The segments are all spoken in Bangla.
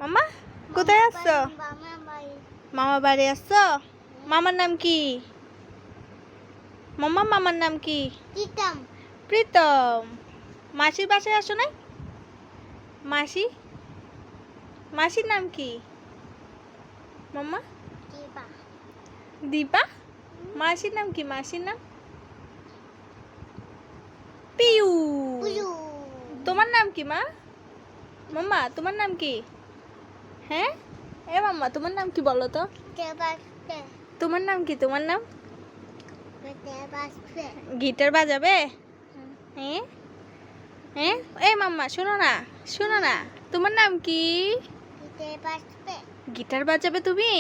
মামা কোথায় আসছো? মামা বাড়ি আসছো? মামার নাম কি? মামার নাম কি? প্রীতম। প্রীতম। মাসির বাসায় আসো নাই? মাসির নাম কি মামা? দীপা। মাসির নাম কি? মাসির নাম পিউ। তোমার নাম কি মা? মাম্মা তোমার নাম কি? হ্যাঁ এ মাম্মা তোমার নাম কি বলো তো? তোমার নাম কি? তোমার নাম? গিটার বাজাবে? হ্যাঁ হ্যাঁ এ মাম্মা শোনো না তোমার নাম কি? গিটার বাজাবে তুমি?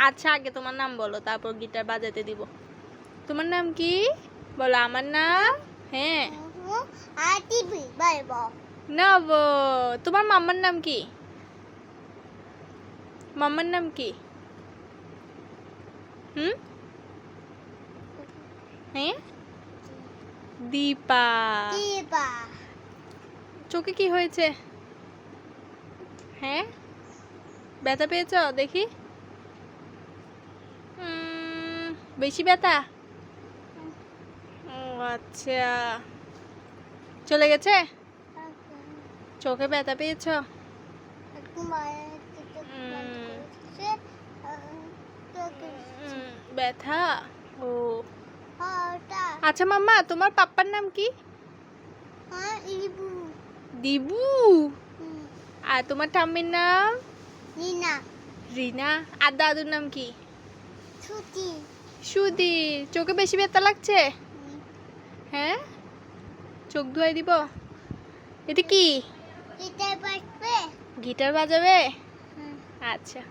আচ্ছা আগে তোমার নাম বলো, তারপর গিটার বাজাতে দিব। তোমার নাম কি বলো? আমার নাম হ্যাঁ নব। তোমার মাম্মার নাম কি? মাম্মার নাম কি? হ্যাঁ দীপা। চোখে কি হয়েছে? হ্যাঁ ব্যথা পেয়েছো? দেখি বেশি ব্যথা? ও আচ্ছা, চলে গেছে? চোখে ব্যথা পেয়েছো? ব্যথা ও আচ্ছা মাম্মা তোমার পাপ্পার নাম কি? দিবু। আর তোমার ঠাম্মির নাম? রিনা। আর দাদুর নাম কি? সুধীর। চোখে বেশি ব্যথা লাগছে? হ্যাঁ চোখ ধুয়ে দিব। এটা কি? গিটার বাজাবে? আচ্ছা।